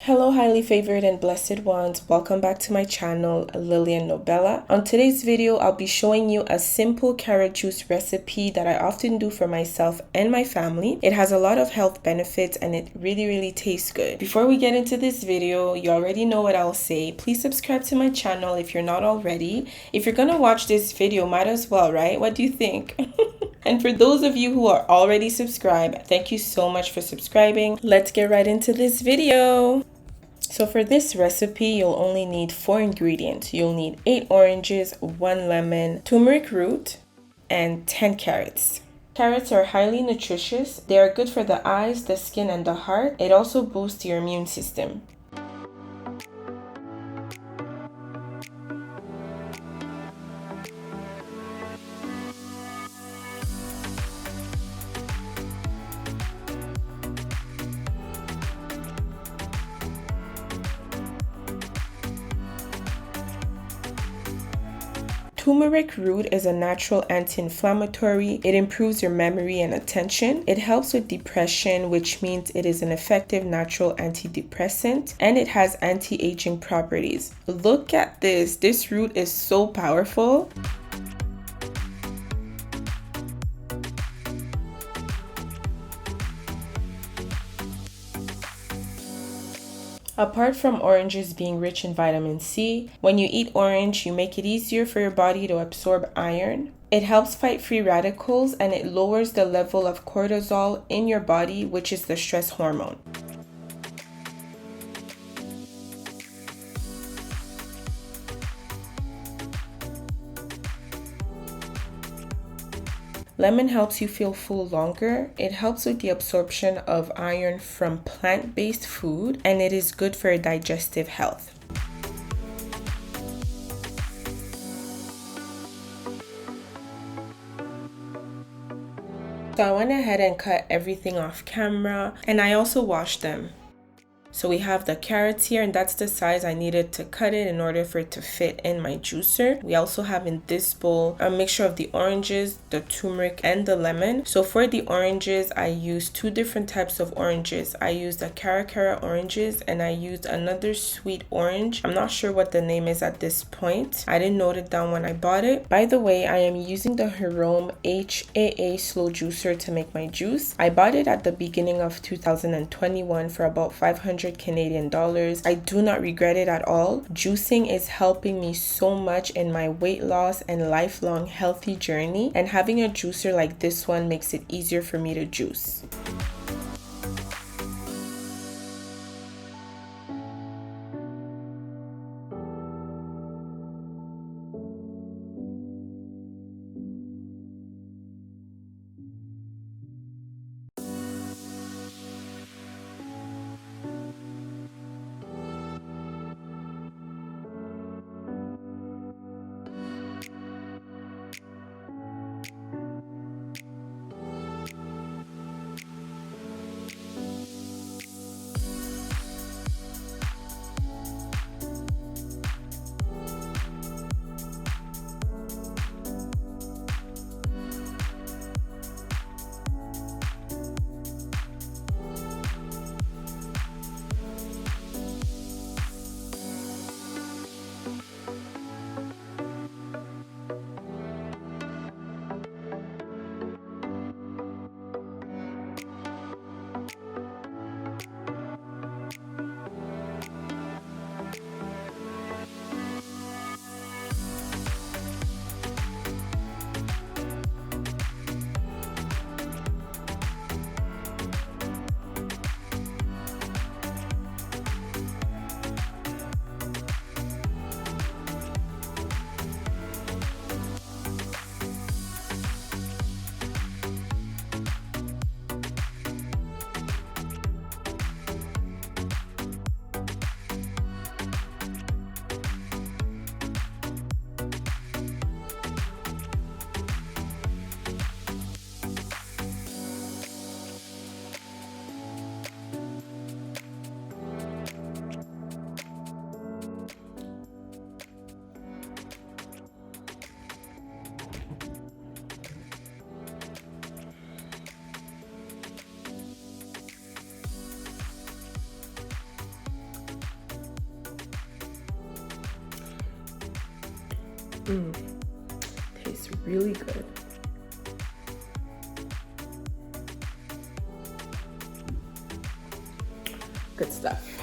Hello, highly favored and blessed ones. Welcome back to my channel, Lilian Nobela. On today's video, I'll be showing you a simple carrot juice recipe that I often do for myself and my family. It has a lot of health benefits and it really tastes good. Before we get into this video, you already know what I'll say. Please subscribe to my channel if you're not already. If you're gonna watch this video, might as well, right? What do you think? And for those of you who are already subscribed, thank you so much for subscribing. Let's get right into this video. So for this recipe, you'll only need 4 ingredients. You'll need 8 oranges, 1 lemon, turmeric root, and 10 carrots. Carrots are highly nutritious. They are good for the eyes, the skin, and the heart. It also boosts your immune system. Turmeric root is a natural anti-inflammatory. It improves your memory and attention. It helps with depression, which means it is an effective natural antidepressant, and it has anti-aging properties. Look at this. This root is so powerful. Apart from oranges being rich in vitamin C, when you eat orange, you make it easier for your body to absorb iron. It helps fight free radicals and it lowers the level of cortisol in your body, which is the stress hormone. Lemon helps you feel full longer. It helps with the absorption of iron from plant-based food, and it is good for digestive health. So I went ahead and cut everything off camera, and I also washed them. So we have the carrots here, and that's the size I needed to cut it in order for it to fit in my juicer. We also have in this bowl a mixture of the oranges, the turmeric, and the lemon. So for the oranges, I used 2 different types of oranges. I used the Cara Cara Oranges, and I used another sweet orange. I'm not sure what the name is at this point. I didn't note it down when I bought it. By the way, I am using the Hurom H-AA Slow Juicer to make my juice. I bought it at the beginning of 2021 for about 500 Canadian dollars. I do not regret it at all. Juicing is helping me so much in my weight loss and lifelong healthy journey, and having a juicer like this one makes it easier for me to juice. Tastes really good. Good stuff.